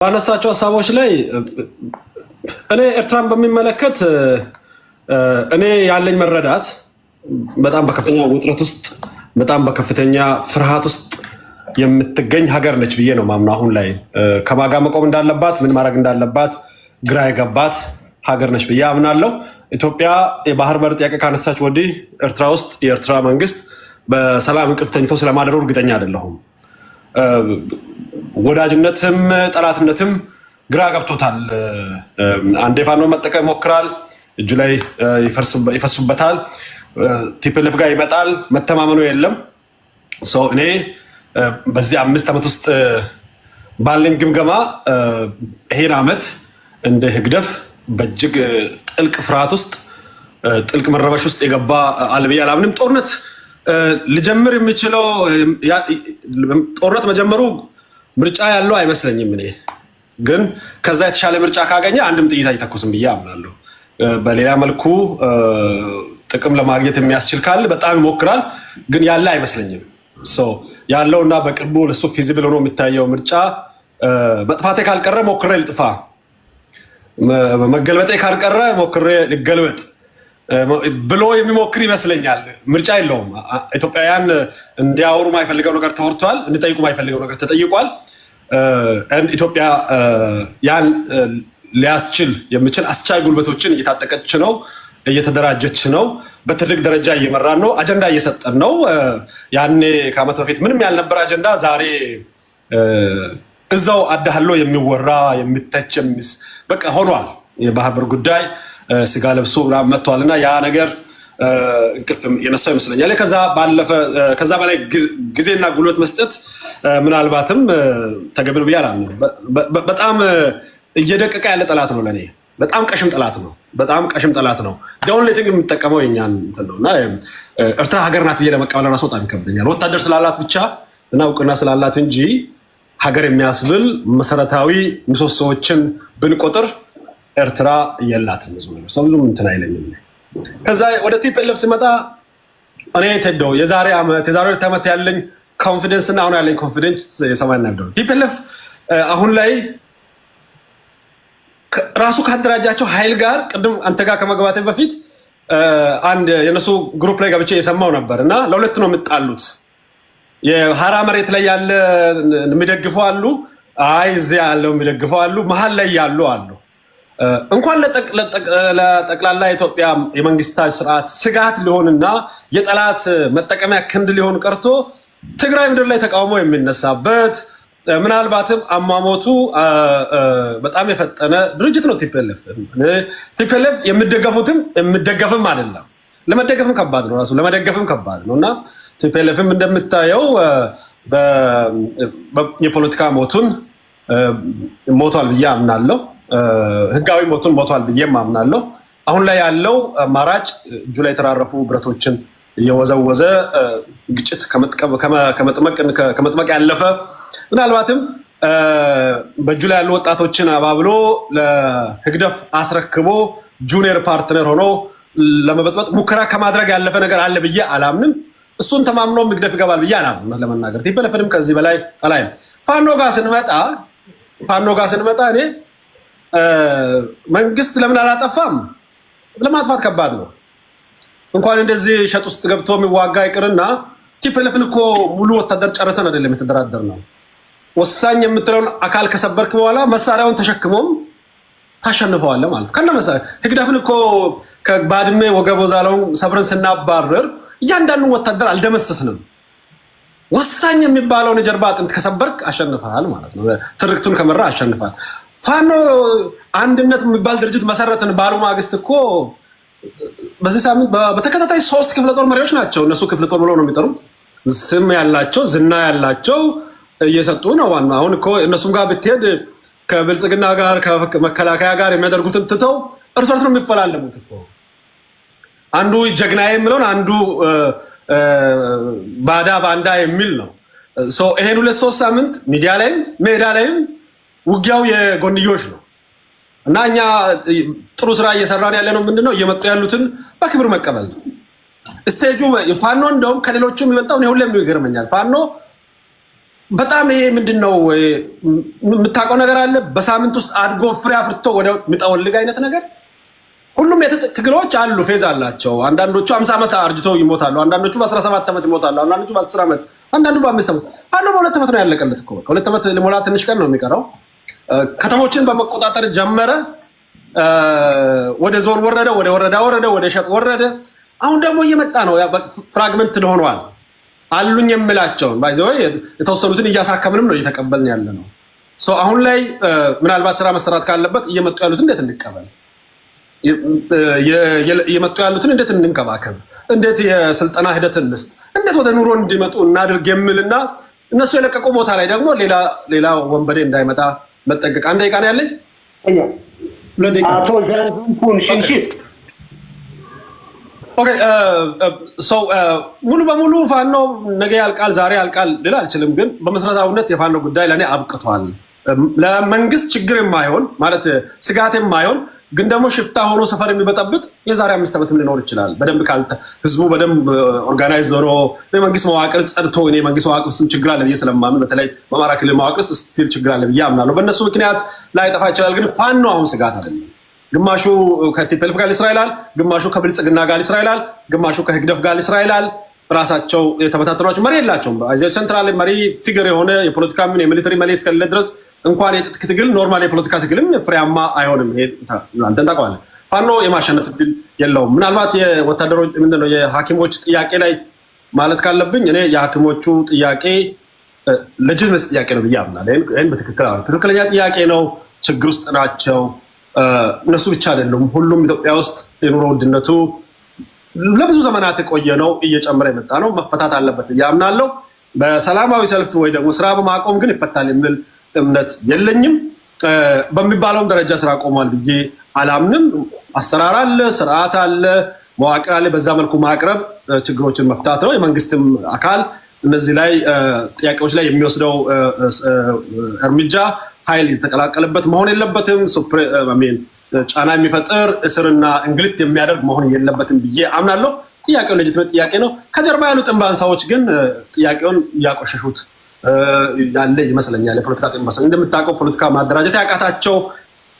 ባነሳቸው ሐሳቦች ላይ እኔ ኤርትራን በሚመለከት እኔ ያለኝ መረዳት በጣም በከፍተኛ ውጥረት ውስጥ በጣም በከፍተኛ ፍርሃት ውስጥ የምትገኝ ሀገር ነች ብዬ ነው ማምነው። አሁን ላይ ከማጋ መቆም እንዳለባት ምን ማድረግ እንዳለባት ግራ የገባት ሀገር ነች ብዬ አምናለሁ። ኢትዮጵያ የባህር በር ጥያቄ ካነሳች ወዲህ ኤርትራ ውስጥ የኤርትራ መንግስት በሰላም እንቅልፍ ተኝቶ ስለማደሩ እርግጠኛ አይደለሁም። ወዳጅነትም ጠላትነትም ግራ ገብቶታል። አንዴ ፋኖ መጠቀም ይሞክራል፣ እጁ ላይ ይፈሱበታል፣ ቲፒኤልኤፍ ጋር ይመጣል፣ መተማመኑ የለም። እኔ በዚህ 5 ዓመት ውስጥ ባለኝ ግምገማ ይሄን ዓመት እንደ ህግደፍ በእጅግ ጥልቅ ፍርሃት ውስጥ ጥልቅ መረበሽ ውስጥ የገባ አልብያ አላምንም። ጦርነት ልጀምር የሚችለው ጦርነት መጀመሩ ምርጫ ያለው አይመስለኝም። እኔ ግን ከዛ የተሻለ ምርጫ ካገኘ አንድም ጥይት አይተኩስም ብዬ አምናለሁ። በሌላ መልኩ ጥቅም ለማግኘት የሚያስችል ካለ በጣም ይሞክራል፣ ግን ያለ አይመስለኝም። ያለውና በቅርቡ ለሱ ፊዚብል ሆኖ የሚታየው ምርጫ መጥፋቴ ካልቀረ ሞክሬ ልጥፋ፣ መገልበጤ ካልቀረ ሞክሬ ልገልበጥ ብሎ የሚሞክር ይመስለኛል። ምርጫ የለውም። ኢትዮጵያውያን እንዲያወሩ ማይፈልገው ነገር ተወርቷል፣ እንዲጠይቁ ማይፈልገው ነገር ተጠይቋል። ኢትዮጵያ ያን ሊያስችል የሚችል አስቻይ ጉልበቶችን እየታጠቀች ነው፣ እየተደራጀች ነው፣ በትልቅ ደረጃ እየመራን ነው፣ አጀንዳ እየሰጠን ነው። ያኔ ከዓመት በፊት ምንም ያልነበረ አጀንዳ ዛሬ እዛው አዳህሎ የሚወራ የሚተች በቃ ሆኗል። የባህር በር ጉዳይ ስጋ ለብሶ መጥቷል እና ያ ነገር እንቅልፍ የነሳው ይመስለኛል። ከዛ በላይ ጊዜና ጉልበት መስጠት ምናልባትም ተገቢ ነው ብዬ አላምንም። በጣም እየደቀቀ ያለ ጠላት ነው፣ ለእኔ በጣም ቀሽም ጠላት ነው። በጣም ቀሽም ጠላት ነው። ዳውንሌቲንግ የሚጠቀመው የኛን እንትን ነው እና ኤርትራ ሀገር ናት ብዬ ለመቀበል ራሱ በጣም ይከብደኛል። ወታደር ስላላት ብቻ እና እውቅና ስላላት እንጂ ሀገር የሚያስብል መሰረታዊ ምሰሶዎችን ብንቆጥር ኤርትራ የላትም። ሰው ብዙም እንትን አይለኝም። ከዛ ወደ ቲፒኤልኤፍ ሲመጣ እኔ ተደው የዛሬ 2 ዓመት ያለኝ ኮንፊደንስ እና አሁን ያለኝ ኮንፊደንስ የሰማይና ምድር ነው። ቲፒኤልኤፍ አሁን ላይ ራሱ ካደራጃቸው ኃይል ጋር ቅድም አንተ ጋር ከመግባቴ በፊት አንድ የነሱ ግሩፕ ላይ ገብቼ የሰማው ነበር እና ለሁለት ነው የምጣሉት። የሐራ መሬት ላይ ያለ የሚደግፈው አሉ፣ አይ እዚያ ያለው የሚደግፈው አሉ፣ መሀል ላይ ያሉ አሉ። እንኳን ለጠቅላላ ኢትዮጵያ የመንግስታዊ ስርዓት ስጋት ሊሆንና የጠላት መጠቀሚያ ክንድ ሊሆን ቀርቶ ትግራይ ምድር ላይ ተቃውሞ የሚነሳበት ምናልባትም አሟሞቱ በጣም የፈጠነ ድርጅት ነው ቲፒኤልኤፍ። ቲፒኤልኤፍ የሚደገፍም አይደለም፣ ለመደገፍም ከባድ ነው፣ ራሱ ለመደገፍም ከባድ ነው እና ቲፒኤልኤፍም እንደምታየው የፖለቲካ ሞቱን ሞቷል ብዬ አምናለሁ። ህጋዊ ሞቱን ሞቷል ብዬ አምናለሁ። አሁን ላይ ያለው አማራጭ እጁ ላይ የተራረፉ ብረቶችን እየወዘወዘ ግጭት ከመጥመቅ ያለፈ ምናልባትም በእጁ ላይ ያሉ ወጣቶችን አባብሎ ለህግደፍ አስረክቦ ጁኒየር ፓርትነር ሆኖ ለመበጥበጥ ሙከራ ከማድረግ ያለፈ ነገር አለ ብዬ አላምንም። እሱን ተማምኖ ህግደፍ ይገባል ብዬ አላምንም ለመናገር። ቲፒኤልኤፍንም ከዚህ በላይ አላይም። ፋኖ ጋር ስንመጣ እኔ መንግስት ለምን አላጠፋም? ለማጥፋት ከባድ ነው። እንኳን እንደዚህ ሸጥ ውስጥ ገብቶ የሚዋጋ ይቅርና ቲፒኤልኤፍን እኮ ሙሉ ወታደር ጨርሰን አይደለም የተደራደር ነው። ወሳኝ የምትለውን አካል ከሰበርክ በኋላ መሳሪያውን ተሸክሞም ታሸንፈዋለህ ማለት ከነ መሳሪያ። ህግደፍን እኮ ከባድሜ ወገቦ ዛላውን ሰብረን ስናባረር እያንዳንዱ ወታደር አልደመሰስንም። ወሳኝ የሚባለውን የጀርባ አጥንት ከሰበርክ አሸንፈሃል ማለት ነው። ትርክቱን ከመራ አሸንፈሃል። ፋኖ አንድነት የሚባል ድርጅት መሰረትን ባሉ ማግስት እኮ በዚህ ሳምንት በተከታታይ 3 ክፍለ ጦር መሪዎች ናቸው። እነሱ ክፍለ ጦር ብለው ነው የሚጠሩት። ስም ያላቸው ዝና ያላቸው እየሰጡ ነው። አሁን እኮ እነሱም ጋር ብትሄድ ከብልጽግና ጋር ከመከላከያ ጋር የሚያደርጉትን ትተው እርስ በርስ ነው የሚፈላለሙት እኮ። አንዱ ጀግና የሚለውን አንዱ ባንዳ የሚል ነው። ይሄን 2-3 ሳምንት ሚዲያ ላይም ሜዳ ላይም ውጊያው የጎንዮሽ ነው እና እኛ ጥሩ ስራ እየሰራን ያለ ነው። ምንድነው እየመጡ ያሉትን በክብር መቀበል ነው ስቴጁ። ፋኖ እንደውም ከሌሎቹ የሚበልጠው ሁሌም ይገርመኛል። ፋኖ በጣም ይሄ ምንድነው የምታውቀው ነገር አለ በሳምንት ውስጥ አድጎ ፍሬ አፍርቶ ወደ ምጣወልግ አይነት ነገር ሁሉም ትግሎች አሉ ፌዝ አላቸው አንዳንዶቹ 50 ዓመት አርጅተው ይሞታሉ አንዳንዶቹ በ17 ዓመት ይሞታሉ አንዳንዶቹ በ10 ዓመት አንዳንዱ በ5 ዓመት አንዱ በ2 ዓመት ነው ያለቀለት እኮ በ2 ዓመት ለሞላ ትንሽ ቀን ነው የሚቀረው ከተሞችን በመቆጣጠር ጀመረ ወደ ዞን ወረደ ወደ ወረዳ ወረደ ወደ ሸጥ ወረደ አሁን ደግሞ እየመጣ ነው ፍራግመንት ሆነዋል አሉኝ የምላቸው ባይዘው የተወሰኑትን እያሳከምንም ነው እየተቀበልን ያለ ነው አሁን ላይ ምናልባት ስራ መሰራት ካለበት እየመጡ ያሉትን እንዴት እንቀበል እየመጡ ያሉትን እንዴት እንንከባከብ እንዴት የስልጠና ሂደትን እንስጥ እንዴት ወደ ኑሮ እንዲመጡ እናድርግ የሚልና እነሱ የለቀቁ ቦታ ላይ ደግሞ ሌላ ወንበዴ እንዳይመጣ መጠንቀቅ አንድ ደቂቃ ነው ያለኝ አቶ ጃንኩን ሽንሽት ኦኬ ሙሉ በሙሉ ፋኖ ነገ ያልቃል ዛሬ ያልቃል ልል አልችልም ግን በመሰረታዊነት የፋኖ ጉዳይ ለኔ አብቅቷል ለመንግስት ችግር የማይሆን ማለት ስጋት የማይሆን ግን ደግሞ ሽፍታ ሆኖ ሰፈር የሚበጠብጥ የዛሬ 5 ዓመትም ሊኖር ይችላል በደንብ ካልተ ህዝቡ በደንብ ኦርጋናይዝ ሆኖ የመንግስት መዋቅር ጸድቶ እኔ መንግስት መዋቅር ውስጥ ችግር አለ ስለማምን በተለይ በአማራ ክልል መዋቅር ውስጥ ስቲል ችግር አለ ብያምናለሁ በእነሱ ምክንያት ላይጠፋ ይችላል ግን ፋኖ አሁን ስጋት አይደለም ግማሹ ከቲፒኤልኤፍ ጋር እስራኤላል ግማሹ ከብልጽግና ጋር እስራኤላል ግማሹ ከህግደፍ ጋር እስራኤላል ራሳቸው የተበታተኗቸው መሪ የላቸውም አይዘ ሴንትራል መሪ ፊገር የሆነ የፖለቲካ ምን የሚሊተሪ መሪ እስከለ ድረስ እንኳን የትጥቅ ትግል ኖርማል የፖለቲካ ትግልም ፍሬያማ አይሆንም ይሄ አንተን ታውቀዋለህ ፋኖ የማሸነፍ እድል የለውም ምናልባት የወታደሮች ምንድነው የሐኪሞች ጥያቄ ላይ ማለት ካለብኝ እኔ የሐኪሞቹ ጥያቄ ለጅምስ ጥያቄ ነው ብያምናለሁ ይሄን በትክክለኛ ጥያቄ ነው ችግር ውስጥ ናቸው እነሱ ብቻ አይደሉም ሁሉም ኢትዮጵያ ውስጥ የኑሮ ውድነቱ ለብዙ ዘመናት የቆየ ነው እየጨመረ የመጣ ነው መፈታት አለበት ያምናለሁ በሰላማዊ ሰልፍ ወይ ደግሞ ስራ በማቆም ግን ይፈታል የሚል እምነት የለኝም በሚባለው ደረጃ ስራ ቆሟል ብዬ አላምንም አሰራር አለ ስርዓት አለ መዋቅር አለ በዛ መልኩ ማቅረብ ችግሮችን መፍታት ነው የመንግስትም አካል እነዚህ ላይ ጥያቄዎች ላይ የሚወስደው እርምጃ ኃይል የተቀላቀለበት መሆን የለበትም ጫና የሚፈጥር እስርና እንግልት የሚያደርግ መሆን የለበትም ብዬ አምናለሁ ጥያቄው ለጅትመት ጥያቄ ነው ከጀርባ ያሉ ጥንባንሳዎች ግን ጥያቄውን ያቆሸሹት ያለ ይመስለኛል የፖለቲካ ጥንባንሳ እንደምታውቀው ፖለቲካ ማደራጀት ያቃታቸው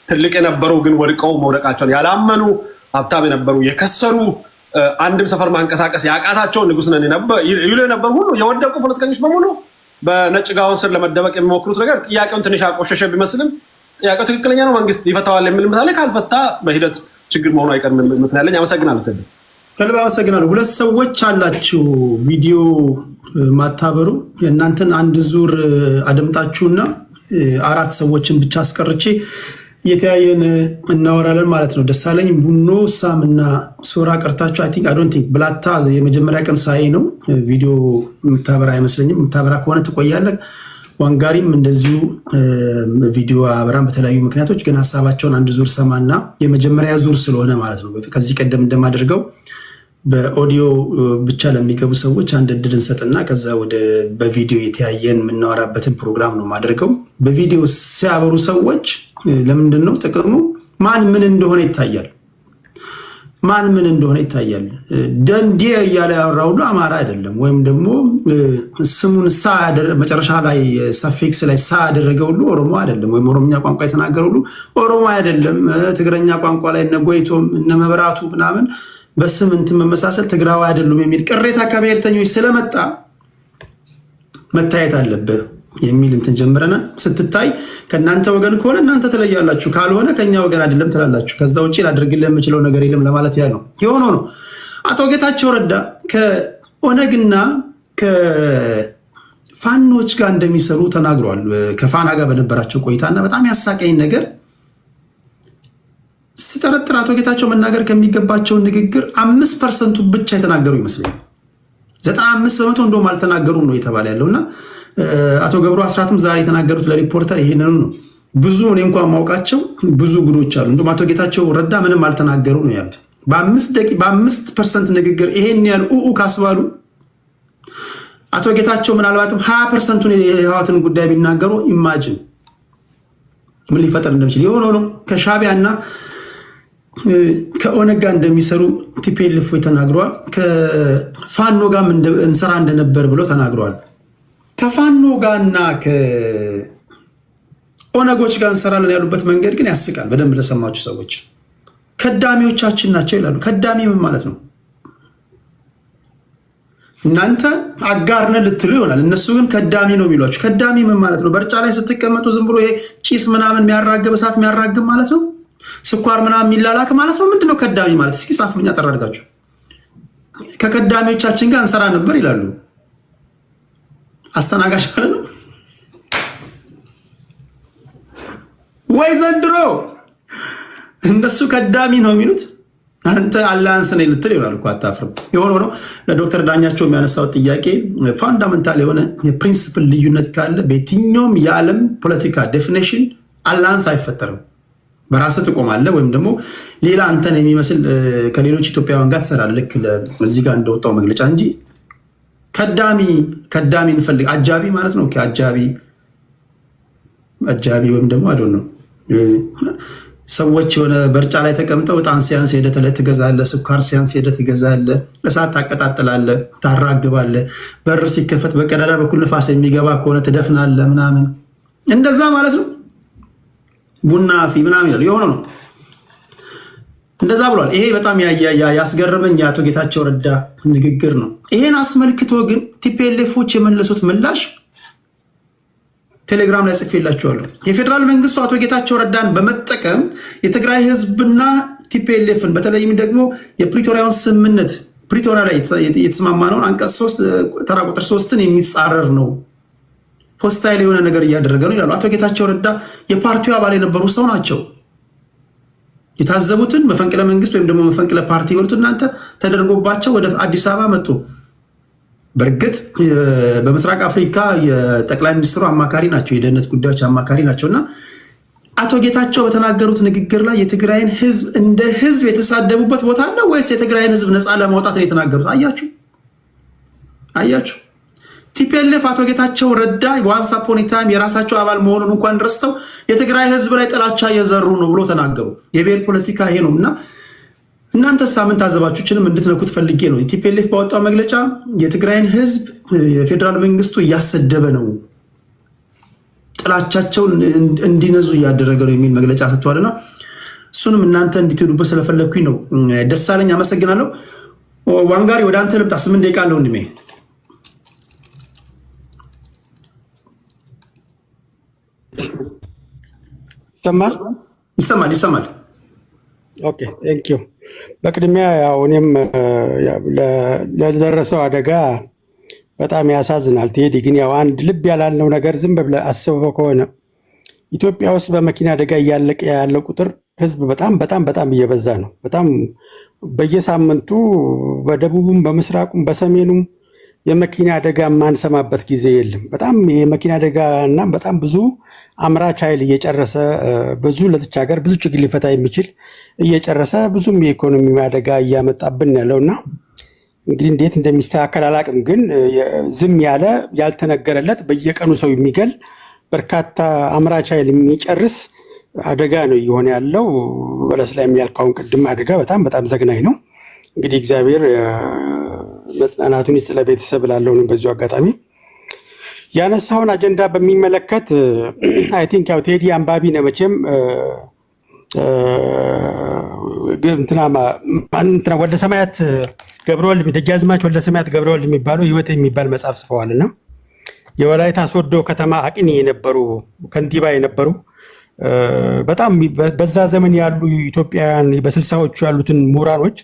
ትልቅ የነበሩ ግን ወድቀው መውደቃቸውን ያላመኑ ሀብታም የነበሩ የከሰሩ አንድም ሰፈር ማንቀሳቀስ ያቃታቸው ንጉስ ነን ይሉ የነበሩ ሁሉ የወደቁ ፖለቲከኞች በሙሉ በነጭ ጋውን ስር ለመደበቅ የሚሞክሩት ነገር ጥያቄውን ትንሽ አቆሸሸ ቢመስልም ጥያቄው ትክክለኛ ነው መንግስት ይፈታዋል የሚል ምሳሌ ካልፈታ በሂደት ችግር መሆኑ አይቀርም ምክንያለኝ አመሰግናለሁ ከልብ አመሰግናለሁ ሁለት ሰዎች አላችሁ ቪዲዮ ማታበሩ የእናንተን አንድ ዙር አደምጣችሁና 4 ሰዎችን ብቻ አስቀርቼ የተያየን እናወራለን ማለት ነው ደሳለኝ ቡኖ ሳምና ሶራ ቀርታችሁ አይ ዶንት ቲንክ ብላታ የመጀመሪያ ቀን ሳይ ነው ቪዲዮ ምታበራ አይመስለኝም ምታበራ ከሆነ ትቆያለህ ዋንጋሪም እንደዚሁ ቪዲዮ አበራን በተለያዩ ምክንያቶች ግን ሐሳባቸውን አንድ ዙር ሰማና የመጀመሪያ ዙር ስለሆነ ማለት ነው ከዚህ ቀደም እንደማደርገው በኦዲዮ ብቻ ለሚገቡ ሰዎች አንድ እድል እንሰጥና ከዛ ወደ በቪዲዮ የተያየን የምናወራበትን ፕሮግራም ነው ማድረገው በቪዲዮ ሲያበሩ ሰዎች ለምንድን ነው ጥቅሙ ማን ምን እንደሆነ ይታያል ማን ምን እንደሆነ ይታያል ደንዴ እያለ ያወራው ሁሉ አማራ አይደለም ወይም ደግሞ ስሙን መጨረሻ ላይ ሰፊክስ ላይ ያደረገው ሁሉ ኦሮሞ አይደለም ወይም ኦሮምኛ ቋንቋ የተናገረው ሁሉ ኦሮሞ አይደለም ትግረኛ ቋንቋ ላይ ነጎይቶም እነመብራቱ ምናምን በስምንት መመሳሰል ትግራዊ አይደሉም የሚል ቅሬታ ከብሔርተኞች ስለመጣ መታየት አለበት የሚል እንትን ጀምረና ስትታይ ከናንተ ወገን ከሆነ እናንተ ተለያላችሁ ካልሆነ ከኛ ወገን አይደለም ትላላችሁ ከዛ ውጪ ላድርግልህ የምችለው ነገር የለም ለማለት ያ ነው የሆነ ነው አቶ ጌታቸው ረዳ ከኦነግና ከፋኖች ጋር እንደሚሰሩ ተናግሯል ከፋና ጋር በነበራቸው ቆይታና በጣም ያሳቀኝ ነገር ሲጠረጥር አቶ ጌታቸው መናገር ከሚገባቸው ንግግር 5% ብቻ የተናገሩ ይመስለኛል 95% እንደውም አልተናገሩም ነው የተባለ ያለውና አቶ ገብሩ አስራትም ዛሬ የተናገሩት ለሪፖርተር ይሄንን ነው ብዙ እኔ እንኳን ማውቃቸው ብዙ ጉዶች አሉ እንደውም አቶ ጌታቸው ረዳ ምንም አልተናገሩ ነው ያሉት በ5% ንግግር ይሄን ያህል ካስባሉ አቶ ጌታቸው ምናልባትም 20%ን የህወሓትን ጉዳይ ቢናገሩ ኢማጂን ምን ሊፈጠር እንደሚችል የሆነ ነው ከሻቢያና ከኦነግ ጋር እንደሚሰሩ ቲፒኤልኤፍ ተናግሯል ከፋኖ ጋር እንሰራ እንደነበር ብሎ ተናግሯል ከፋኖ ጋርና ከኦነጎች ጋር እንሰራለን ያሉበት መንገድ ግን ያስቃል። በደንብ ለሰማችሁ ሰዎች ከዳሚዎቻችን ናቸው ይላሉ። ከዳሚ ምን ማለት ነው? እናንተ አጋርነን ልትሉ ይሆናል፣ እነሱ ግን ከዳሚ ነው የሚሏችሁ። ከዳሚ ምን ማለት ነው? በርጫ ላይ ስትቀመጡ ዝም ብሎ ይሄ ጭስ ምናምን የሚያራግብ እሳት የሚያራግብ ማለት ነው? ስኳር ምናምን የሚላላክ ማለት ነው? ምንድነው ከዳሚ ማለት? እስኪ ጻፉልኝ አጠር አድርጋችሁ። ከከዳሚዎቻችን ጋር እንሰራ ነበር ይላሉ። አስተናጋጅ ማለት ነው ወይ ዘንድሮ? እነሱ ከዳሚ ነው የሚሉት፣ አንተ አላንስ ነኝ ልትል ይሆናል እኮ አታፍርም። የሆነ ሆኖ ለዶክተር ዳኛቸው የሚያነሳው ጥያቄ ፋንዳመንታል የሆነ የፕሪንሲፕል ልዩነት ካለ በየትኛውም የዓለም ፖለቲካ ዴፊኔሽን አላንስ አይፈጠርም። በራስህ ትቆማለህ ወይም ደግሞ ሌላ አንተን የሚመስል ከሌሎች ኢትዮጵያውያን ጋር ትሰራለህ። ልክ እዚህ ጋር እንደወጣው መግለጫ እንጂ ከዳሚ እንፈልግ አጃቢ ማለት ነው። አጃቢ ወይም ደግሞ አዶ ነው ሰዎች የሆነ በርጫ ላይ ተቀምጠው ዕጣን ሲያንስ ሄደህ ትገዛለህ፣ ስኳር ሲያንስ ሄደህ ትገዛለህ፣ እሳት ታቀጣጥላለህ፣ ታራግባለህ፣ በር ሲከፈት በቀዳዳ በኩል ንፋስ የሚገባ ከሆነ ትደፍናለህ ምናምን፣ እንደዛ ማለት ነው። ቡና ፊ ምናምን ይላል የሆነ ነው እንደዛ ብሏል። ይሄ በጣም ያስገረመኝ የአቶ ጌታቸው ረዳ ንግግር ነው። ይሄን አስመልክቶ ግን ቲፒኤልኤፎች የመለሱት ምላሽ ቴሌግራም ላይ ጽፌላችኋለሁ። የፌዴራል መንግስቱ አቶ ጌታቸው ረዳን በመጠቀም የትግራይ ህዝብና ቲፒኤልኤፍን በተለይም ደግሞ የፕሪቶሪያውን ስምምነት ፕሪቶሪያ ላይ የተስማማነውን አንቀጽ 3 ተራ ቁጥር 3ን የሚጻረር ነው፣ ሆስታይል የሆነ ነገር እያደረገ ነው ይላሉ። አቶ ጌታቸው ረዳ የፓርቲው አባል የነበሩ ሰው ናቸው። የታዘቡትን መፈንቅለ መንግስት ወይም ደግሞ መፈንቅለ ፓርቲ በሉት እናንተ ተደርጎባቸው ወደ አዲስ አበባ መጡ። በእርግጥ በምስራቅ አፍሪካ የጠቅላይ ሚኒስትሩ አማካሪ ናቸው፣ የደህንነት ጉዳዮች አማካሪ ናቸው። እና አቶ ጌታቸው በተናገሩት ንግግር ላይ የትግራይን ህዝብ እንደ ህዝብ የተሳደቡበት ቦታ አለ ወይስ የትግራይን ህዝብ ነፃ ለማውጣት ነው የተናገሩት? አያችሁ ቲፒኤልኤፍ አቶ ጌታቸው ረዳ ዋንስ አፖን ኤ ታይም የራሳቸው አባል መሆኑን እንኳን ረስተው የትግራይ ህዝብ ላይ ጥላቻ እየዘሩ ነው ብሎ ተናገሩ። የብሔር ፖለቲካ ይሄ ነው። እና እናንተ ሳምንት ታዘባችሁችንም እንድትነኩት ፈልጌ ነው። ቲፒኤልኤፍ ባወጣው መግለጫ የትግራይን ህዝብ የፌዴራል መንግስቱ እያሰደበ ነው፣ ጥላቻቸውን እንዲነዙ እያደረገ ነው የሚል መግለጫ ሰጥቷልና እሱንም እናንተ እንድትሄዱበት ስለፈለግኩኝ ነው። ደሳለኝ አመሰግናለሁ። ዋንጋሪ ወደ አንተ ልምጣ። 8 ደቂቃ አለው ወንድሜ። ይሰማል። ኦኬ ቴንክ ዩ። በቅድሚያ ያው እኔም ለደረሰው አደጋ በጣም ያሳዝናል። ቴዲ ግን ያው አንድ ልብ ያላልነው ነገር ዝም ብለህ አስበው ከሆነ ኢትዮጵያ ውስጥ በመኪና አደጋ እያለቀ ያለው ቁጥር ህዝብ በጣም እየበዛ ነው። በጣም በየሳምንቱ በደቡብም በምስራቁም በሰሜኑም የመኪና አደጋ የማንሰማበት ጊዜ የለም። በጣም የመኪና አደጋ እና በጣም ብዙ አምራች ኃይል እየጨረሰ ብዙ ለዚች ሀገር ብዙ ችግር ሊፈታ የሚችል እየጨረሰ ብዙም የኢኮኖሚ አደጋ እያመጣብን ያለውና እንግዲህ እንዴት እንደሚስተካከል አላቅም። ግን ዝም ያለ ያልተነገረለት በየቀኑ ሰው የሚገል በርካታ አምራች ኃይል የሚጨርስ አደጋ ነው እየሆነ ያለው። በለስ ላይ የሚያልካውን ቅድም አደጋ በጣም ዘግናኝ ነው። እንግዲህ እግዚአብሔር መጽናናቱን ይስጥ ለቤተሰብ ላለው ነው። በዚሁ አጋጣሚ ያነሳውን አጀንዳ በሚመለከት አይ ቲንክ ያው ቴዲ አንባቢ ነው መቼም እንትና ወልደ ሰማያት ገብረወልድ ደጃዝማች ወልደ ሰማያት ገብረወልድ የሚባለው ህይወት የሚባል መጽሐፍ ጽፈዋልና የወላይታ ሶዶ ከተማ አቅኒ የነበሩ ከንቲባ የነበሩ በጣም በዛ ዘመን ያሉ ኢትዮጵያውያን በ60ዎቹ ያሉትን ምሁራኖች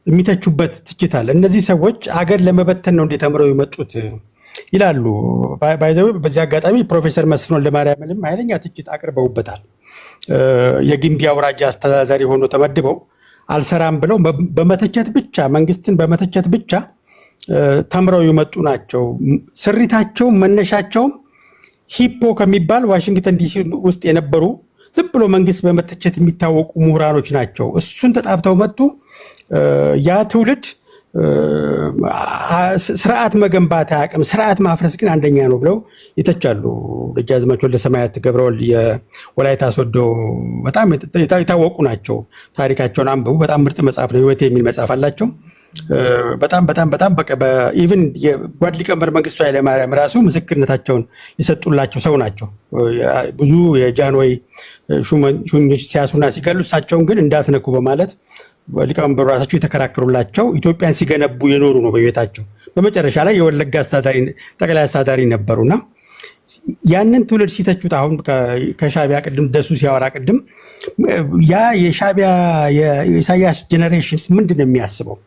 የሚተቹበት ትችት አለ። እነዚህ ሰዎች አገር ለመበተን ነው እንደተምረው የመጡት ይላሉ። ባይዘው በዚህ አጋጣሚ ፕሮፌሰር መስፍን ወልደማርያምንም ኃይለኛ ትችት አቅርበውበታል። የግንቢ አውራጃ አስተዳዳሪ ሆኖ ተመድበው አልሰራም ብለው በመተቸት ብቻ መንግስትን በመተቸት ብቻ ተምረው የመጡ ናቸው። ስሪታቸው መነሻቸውም ሂፖ ከሚባል ዋሽንግተን ዲሲ ውስጥ የነበሩ ዝም ብሎ መንግስት በመተቸት የሚታወቁ ምሁራኖች ናቸው። እሱን ተጣብተው መጡ። ያ ትውልድ ስርዓት መገንባት አያውቅም፣ ስርዓት ማፍረስ ግን አንደኛ ነው ብለው ይተቻሉ። ደጃዝማች ወልደ ሰማያት ገብረወልድ የወላይታ ሶዶ በጣም የታወቁ ናቸው። ታሪካቸውን አንብቡ። በጣም ምርጥ መጽሐፍ ነው። ህይወት የሚል መጽሐፍ አላቸው። በጣም በጣም በጣም ኢቭን የጓድ ሊቀመንበር መንግስቱ ኃይለማርያም ራሱ ምስክርነታቸውን የሰጡላቸው ሰው ናቸው። ብዙ የጃንሆይ ሹሞች ሲያሱና ሲገሉ እሳቸውን ግን እንዳትነኩ በማለት ሊቀመንበሩ ራሳቸው የተከራከሩላቸው ኢትዮጵያን ሲገነቡ የኖሩ ነው በቤታቸው። በመጨረሻ ላይ የወለጋ ጠቅላይ አስተዳዳሪ ነበሩና ያንን ትውልድ ሲተቹት አሁን ከሻቢያ ቅድም ደሱ ሲያወራ ቅድም ያ የሻቢያ የኢሳያስ ጄኔሬሽንስ ምንድን ነው የሚያስበው?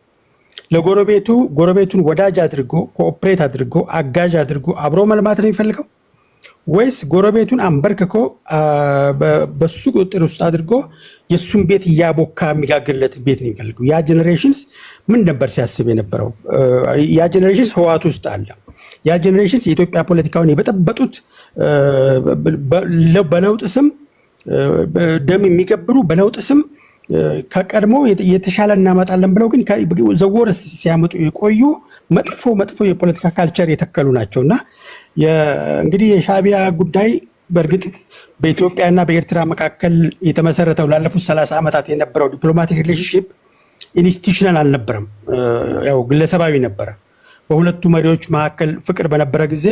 ጎረቤቱን ወዳጅ አድርጎ ኮኦፕሬት አድርጎ አጋዥ አድርጎ አብሮ መልማት ነው የሚፈልገው ወይስ ጎረቤቱን አንበርክኮ በሱ ቁጥጥር ውስጥ አድርጎ የሱን ቤት እያቦካ የሚጋግርለት ቤት ነው የሚፈልገው? ያ ጄኔሬሽንስ ምን ነበር ሲያስብ የነበረው? ያ ጄኔሬሽንስ ህወሓት ውስጥ አለ። ያ ጄኔሬሽንስ የኢትዮጵያ ፖለቲካውን የበጠበጡት በለውጥ ስም ደም የሚገብሩ በለውጥ ስም ከቀድሞ የተሻለ እናመጣለን ብለው ግን ዘወር ሲያመጡ የቆዩ መጥፎ የፖለቲካ ካልቸር የተከሉ ናቸውና እንግዲህ የሻቢያ ጉዳይ በእርግጥ በኢትዮጵያና በኤርትራ መካከል የተመሰረተው ላለፉት 30 ዓመታት የነበረው ዲፕሎማቲክ ሪሌሽንሺፕ ኢንስቲትዩሽናል አልነበረም፣ ያው ግለሰባዊ ነበረ። በሁለቱ መሪዎች መካከል ፍቅር በነበረ ጊዜ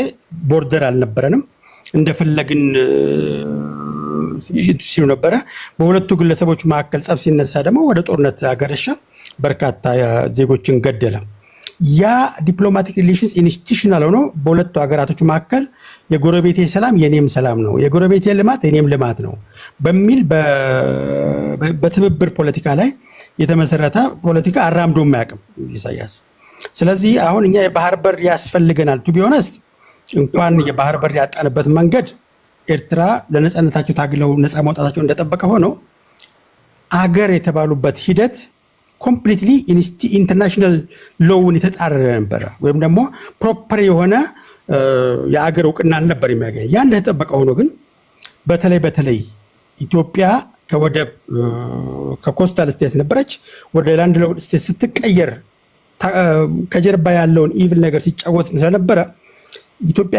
ቦርደር አልነበረንም፣ እንደፈለግን ሲሉ ነበረ። በሁለቱ ግለሰቦች መካከል ጸብ ሲነሳ ደግሞ ወደ ጦርነት አገረሸ፣ በርካታ ዜጎችን ገደለ። ያ ዲፕሎማቲክ ሪሌሽንስ ኢንስቲትዩሽናል ሆኖ በሁለቱ ሀገራቶች መካከል የጎረቤቴ ሰላም የኔም ሰላም ነው፣ የጎረቤቴ ልማት የኔም ልማት ነው በሚል በትብብር ፖለቲካ ላይ የተመሰረተ ፖለቲካ አራምዶ የማያውቅም ኢሳያስ። ስለዚህ አሁን እኛ የባህር በር ያስፈልገናል ቱ ቢ ኦነስት እንኳን የባህር በር ያጣንበት መንገድ ኤርትራ ለነፃነታቸው ታግለው ነፃ ማውጣታቸው እንደጠበቀ ሆኖ አገር የተባሉበት ሂደት ኮምፕሊትሊ ኢንተርናሽናል ሎውን የተጣረረ ነበረ፣ ወይም ደግሞ ፕሮፐር የሆነ የአገር እውቅና አልነበር የሚያገኝ። ያ እንደተጠበቀ ሆኖ ግን በተለይ ኢትዮጵያ ከወደብ ከኮስታል ስቴት ነበረች ወደ ላንድ ሎክድ ስቴት ስትቀየር ከጀርባ ያለውን ኢቪል ነገር ሲጫወት ስለነበረ ኢትዮጵያ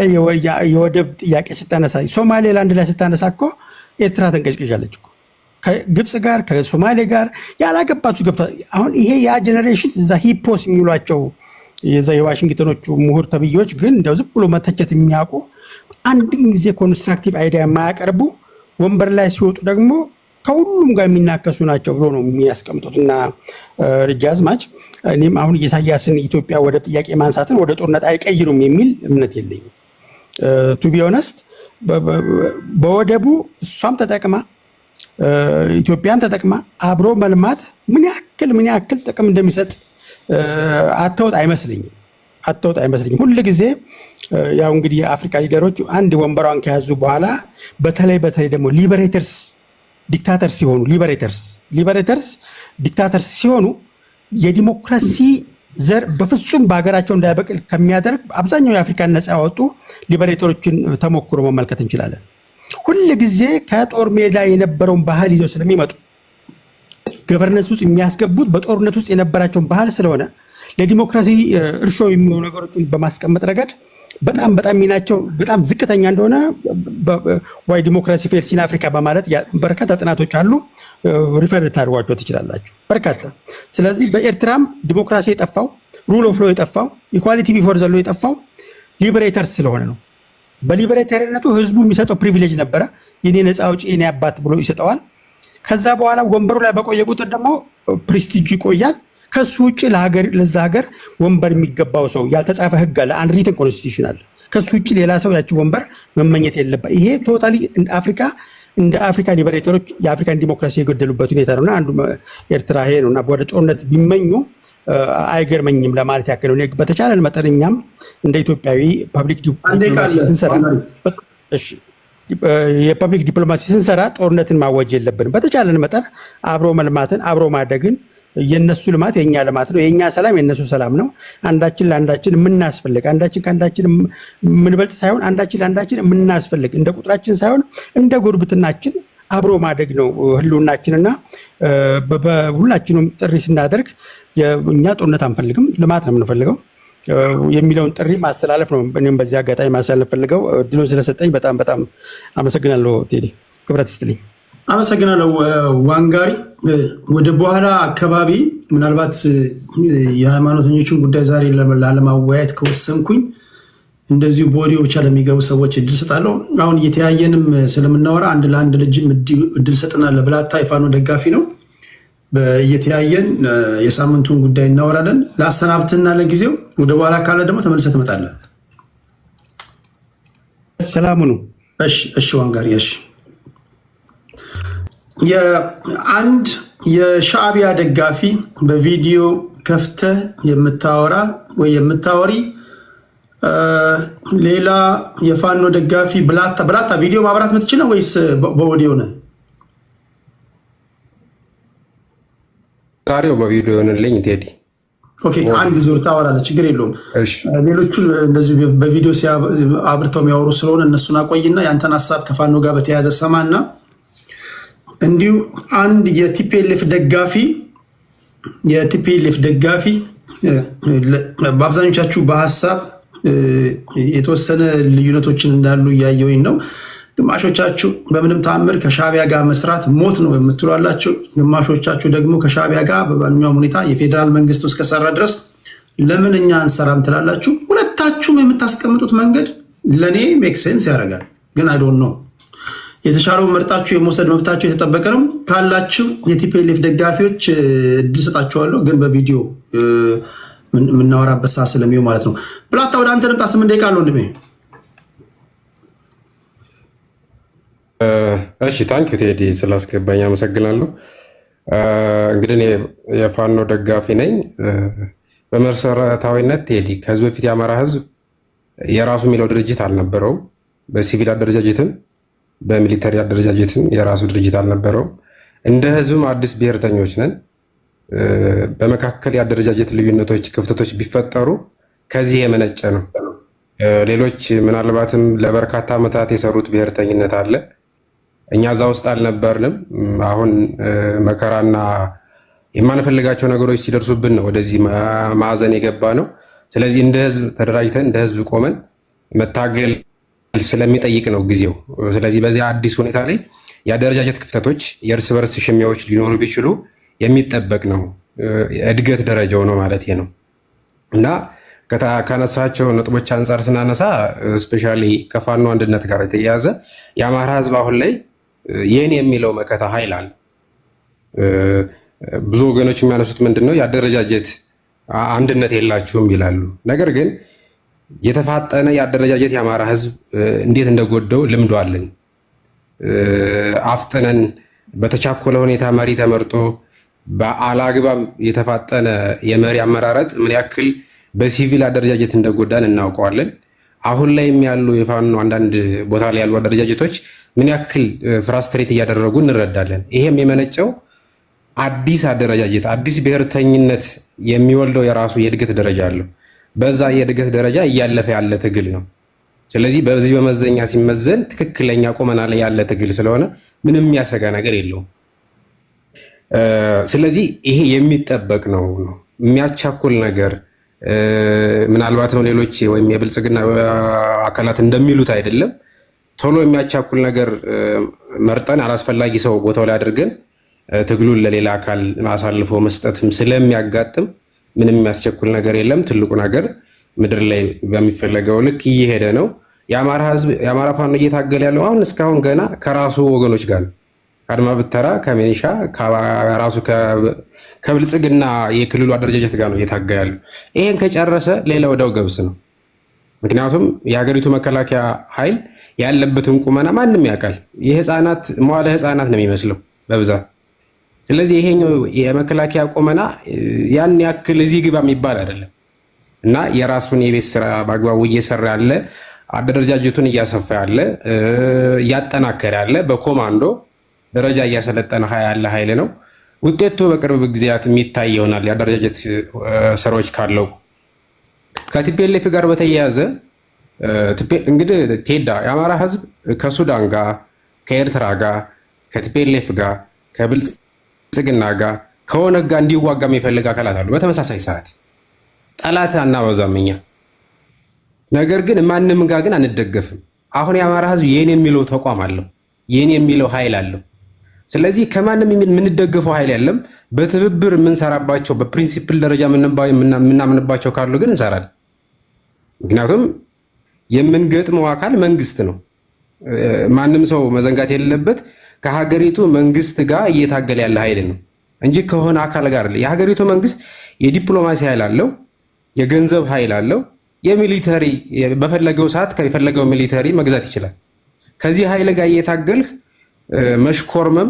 የወደብ ጥያቄ ስታነሳ ሶማሌላንድ ላይ ስታነሳ እኮ ኤርትራ ተንቀጭቅዣለች እኮ ከግብፅ ጋር ከሶማሌ ጋር ያላገባችሁ ገብታ። አሁን ይሄ ያ ጄኔሬሽን እዛ ሂፖስ የሚሏቸው የዛ የዋሽንግተኖቹ ምሁር ተብዮች ግን እንደው ዝም ብሎ መተቸት የሚያውቁ አንድ ጊዜ ኮንስትራክቲቭ አይዲያ የማያቀርቡ ወንበር ላይ ሲወጡ ደግሞ ከሁሉም ጋር የሚናከሱ ናቸው ብሎ ነው የሚያስቀምጡት። እና ደጃዝማች እኔም አሁን የኢሳያስን ኢትዮጵያ ወደ ጥያቄ ማንሳትን ወደ ጦርነት አይቀይሩም የሚል እምነት የለኝም። ቱ ቢ ኦነስት በወደቡ እሷም ተጠቅማ ኢትዮጵያም ተጠቅማ አብሮ መልማት ምን ያክል ጥቅም እንደሚሰጥ አተውት አይመስለኝም። ሁል ጊዜ ያው እንግዲህ የአፍሪካ ሊደሮች አንድ ወንበሯን ከያዙ በኋላ በተለይ ደግሞ ሊበሬተርስ ዲክታተርስ ሲሆኑ የዲሞክራሲ ዘር በፍጹም በሀገራቸው እንዳይበቅል ከሚያደርግ አብዛኛው የአፍሪካን ነፃ ያወጡ ሊበሬተሮችን ተሞክሮ መመልከት እንችላለን። ሁል ጊዜ ከጦር ሜዳ የነበረውን ባህል ይዘው ስለሚመጡ ገቨርነንስ ውስጥ የሚያስገቡት በጦርነት ውስጥ የነበራቸውን ባህል ስለሆነ ለዲሞክራሲ እርሾ የሚሆኑ ነገሮችን በማስቀመጥ ረገድ በጣም ሚናቸው በጣም ዝቅተኛ እንደሆነ ዋይ ዲሞክራሲ ፌልስ ኢን አፍሪካ በማለት በርካታ ጥናቶች አሉ። ሪፈር ልታደርጓቸው ትችላላችሁ በርካታ። ስለዚህ በኤርትራም ዲሞክራሲ የጠፋው ሩል ኦፍ ሎ የጠፋው ኢኳሊቲ ቢፎር ዘ ሎ የጠፋው ሊበሬተርስ ስለሆነ ነው። በሊበሬተርነቱ ህዝቡ የሚሰጠው ፕሪቪሌጅ ነበረ። የኔ ነፃ አውጪ የኔ አባት ብሎ ይሰጠዋል። ከዛ በኋላ ወንበሩ ላይ በቆየ ቁጥር ደግሞ ፕሬስቲጅ ይቆያል። ከሱ ውጭ ለዛ ሀገር ወንበር የሚገባው ሰው ያልተጻፈ ህግ አለ፣ አንሪትን ኮንስቲቱሽን አለ። ከሱ ውጭ ሌላ ሰው ያቺ ወንበር መመኘት የለበት። ይሄ ቶታሊ እንደ አፍሪካ ሊበሬተሮች የአፍሪካን ዲሞክራሲ የገደሉበት ሁኔታ ነውና አንዱ ኤርትራ ይሄ ነውና ወደ ጦርነት ቢመኙ አይገርመኝም ለማለት ያክል ነው። በተቻለን መጠን እኛም እንደ ኢትዮጵያዊ ፐብሊክ ዲፕሎማሲ ስንሰራ ጦርነትን ማወጅ የለብንም። በተቻለን መጠን አብሮ መልማትን አብሮ ማደግን የነሱ ልማት የኛ ልማት ነው፣ የኛ ሰላም የነሱ ሰላም ነው። አንዳችን ለአንዳችን የምናስፈልግ አንዳችን ከአንዳችን የምንበልጥ ሳይሆን አንዳችን ለአንዳችን የምናስፈልግ እንደ ቁጥራችን ሳይሆን እንደ ጉርብትናችን አብሮ ማደግ ነው ህልውናችንና በሁላችንም ጥሪ ስናደርግ እኛ ጦርነት አንፈልግም፣ ልማት ነው የምንፈልገው የሚለውን ጥሪ ማስተላለፍ ነው። እኔም በዚህ አጋጣሚ ማስተላለፍ ፈልገው እድሉን ስለሰጠኝ በጣም አመሰግናለሁ። ቴዲ ክብረት ይስጥልኝ። አመሰግናለሁ ዋንጋሪ። ወደ በኋላ አካባቢ ምናልባት የሃይማኖተኞችን ጉዳይ ዛሬ ላለማወያየት ከወሰንኩኝ እንደዚሁ በኦዲዮ ብቻ ለሚገቡ ሰዎች እድል ሰጣለሁ። አሁን እየተያየንም ስለምናወራ አንድ ለአንድ ልጅም እድል ሰጥናለ። ብላታ የፋኖ ደጋፊ ነው። እየተያየን የሳምንቱን ጉዳይ እናወራለን። ለአሰናብትና ለጊዜው ወደ በኋላ ካለ ደግሞ ተመልሰህ ትመጣለህ። ሰላሙ ነው። እሺ ዋንጋሪ። እሺ የአንድ የሻዕቢያ ደጋፊ በቪዲዮ ከፍተህ የምታወራ ወይ የምታወሪ ሌላ የፋኖ ደጋፊ ብላታ ቪዲዮ ማብራት የምትችለው ወይስ በኦዲዮ ነው? ዛሬው በቪዲዮ ሆነልኝ ቴዲ። ኦኬ አንድ ዙር ታወራለህ፣ ችግር የለውም። ሌሎቹን እንደዚህ በቪዲዮ አብርተው የሚያወሩ ስለሆነ እነሱን አቆይና ያንተን ሀሳብ ከፋኖ ጋር በተያያዘ ሰማና እንዲሁ አንድ የቲፒኤልኤፍ ደጋፊ በአብዛኞቻችሁ በሀሳብ የተወሰነ ልዩነቶችን እንዳሉ እያየሁኝ ነው። ግማሾቻችሁ በምንም ተአምር ከሻዕቢያ ጋር መስራት ሞት ነው የምትሏላችሁ፣ ግማሾቻችሁ ደግሞ ከሻዕቢያ ጋር በማንኛውም ሁኔታ የፌዴራል መንግስት ውስጥ ከሰራ ድረስ ለምን እኛ አንሰራም ትላላችሁ። ሁለታችሁም የምታስቀምጡት መንገድ ለእኔ ሜክ ሴንስ ያደርጋል፣ ግን አይ ዶንት ኖ። የተሻለውን መርጣችሁ የመውሰድ መብታችሁ የተጠበቀ ነው። ካላችሁ የቲፒኤልኤፍ ደጋፊዎች እድል ሰጣችኋለሁ፣ ግን በቪዲዮ የምናወራበት ሰዓት ስለሚሆን ማለት ነው። ብላታ ወደ አንተ ልምጣ። 8 ደቂቃ አለው ወንድሜ። እሺ ታንኪዩ ቴዲ ስላስገባኝ አመሰግናለሁ። እንግዲህ የፋኖ ደጋፊ ነኝ። በመሰረታዊነት ቴዲ ከህዝብ በፊት የአማራ ህዝብ የራሱ የሚለው ድርጅት አልነበረውም። በሲቪል አደረጃጀትም በሚሊተሪ አደረጃጀትም የራሱ ድርጅት አልነበረውም። እንደ ህዝብም አዲስ ብሔርተኞች ነን። በመካከል የአደረጃጀት ልዩነቶች፣ ክፍተቶች ቢፈጠሩ ከዚህ የመነጨ ነው። ሌሎች ምናልባትም ለበርካታ ዓመታት የሰሩት ብሔርተኝነት አለ። እኛ እዛ ውስጥ አልነበርንም። አሁን መከራና የማንፈልጋቸው ነገሮች ሲደርሱብን ነው ወደዚህ ማዕዘን የገባ ነው። ስለዚህ እንደ ህዝብ ተደራጅተን እንደ ህዝብ ቆመን መታገል ስለሚጠይቅ ነው ጊዜው። ስለዚህ በዚህ አዲስ ሁኔታ ላይ የአደረጃጀት ክፍተቶች፣ የእርስ በርስ ሽሚያዎች ሊኖሩ ቢችሉ የሚጠበቅ ነው። እድገት ደረጃው ነው ማለት ነው እና ካነሳቸው ነጥቦች አንጻር ስናነሳ ስፔሻሊ ከፋኖ አንድነት ጋር የተያያዘ የአማራ ህዝብ አሁን ላይ የኔ የሚለው መከታ ኃይል አለ። ብዙ ወገኖች የሚያነሱት ምንድነው የአደረጃጀት አንድነት የላችሁም ይላሉ። ነገር ግን የተፋጠነ የአደረጃጀት የአማራ ህዝብ እንዴት እንደጎደው ልምዶ አለን። አፍጥነን በተቻኮለ ሁኔታ መሪ ተመርጦ በአላግባብ የተፋጠነ የመሪ አመራረጥ ምን ያክል በሲቪል አደረጃጀት እንደጎዳን እናውቀዋለን። አሁን ላይም ያሉ የፋኖ አንዳንድ ቦታ ላይ ያሉ አደረጃጀቶች ምን ያክል ፍራስትሬት እያደረጉ እንረዳለን። ይሄም የመነጨው አዲስ አደረጃጀት፣ አዲስ ብሔርተኝነት የሚወልደው የራሱ የእድገት ደረጃ አለው። በዛ የእድገት ደረጃ እያለፈ ያለ ትግል ነው። ስለዚህ በዚህ በመዘኛ ሲመዘን ትክክለኛ ቁመና ላይ ያለ ትግል ስለሆነ ምንም የሚያሰጋ ነገር የለውም። ስለዚህ ይሄ የሚጠበቅ ነው። የሚያቻኩል ነገር ምናልባትም ሌሎች ወይም የብልጽግና አካላት እንደሚሉት አይደለም። ቶሎ የሚያቻኩል ነገር መርጠን አላስፈላጊ ሰው ቦታው ላይ አድርገን ትግሉን ለሌላ አካል አሳልፎ መስጠትም ስለሚያጋጥም ምንም የሚያስቸኩል ነገር የለም። ትልቁ ነገር ምድር ላይ በሚፈለገው ልክ እየሄደ ነው። የአማራ ህዝብ የአማራ ፋኖ እየታገለ ያለው አሁን እስካሁን ገና ከራሱ ወገኖች ጋር ከአድማ ብተራ፣ ከሚኒሻ፣ ከራሱ ከብልጽግና የክልሉ አደረጃጀት ጋር ነው እየታገለ ያለው። ይሄን ከጨረሰ ሌላ ወደው ገብስ ነው። ምክንያቱም የሀገሪቱ መከላከያ ኃይል ያለበትን ቁመና ማንም ያውቃል። የህፃናት መዋለ ህፃናት ነው የሚመስለው በብዛት። ስለዚህ ይሄኛው የመከላከያ ቁመና ያን ያክል እዚህ ግባ የሚባል አይደለም እና የራሱን የቤት ስራ በአግባቡ እየሰራ ያለ አደረጃጀቱን እያሰፋ ያለ እያጠናከረ ያለ በኮማንዶ ደረጃ እያሰለጠነ ያለ ኃይል ነው። ውጤቱ በቅርብ ጊዜያት የሚታይ ይሆናል። የአደረጃጀት ስራዎች ካለው ከቲፒኤልኤፍ ጋር በተያያዘ እንግዲህ ቴዳ የአማራ ህዝብ ከሱዳን ጋር፣ ከኤርትራ ጋር፣ ከቲፒኤልኤፍ ጋር፣ ከብልጽግና ጋር፣ ከኦነግ ጋር እንዲዋጋ የሚፈልግ አካላት አሉ። በተመሳሳይ ሰዓት ጠላት አናበዛም እኛ። ነገር ግን ማንም ጋር ግን አንደገፍም። አሁን የአማራ ህዝብ የኔ የሚለው ተቋም አለው፣ የኔ የሚለው ኃይል አለው። ስለዚህ ከማንም የምንደግፈው ኃይል የለም። በትብብር የምንሰራባቸው በፕሪንሲፕል ደረጃ የምናምንባቸው ካሉ ግን እንሰራለን። ምክንያቱም የምንገጥመው አካል መንግስት ነው። ማንም ሰው መዘንጋት የሌለበት ከሀገሪቱ መንግስት ጋር እየታገለ ያለ ኃይል ነው እንጂ ከሆነ አካል ጋር አይደለም። የሀገሪቱ መንግስት የዲፕሎማሲ ኃይል አለው፣ የገንዘብ ኃይል አለው፣ የሚሊተሪ በፈለገው ሰዓት ከፈለገው ሚሊተሪ መግዛት ይችላል። ከዚህ ኃይል ጋር እየታገልህ መሽኮርመም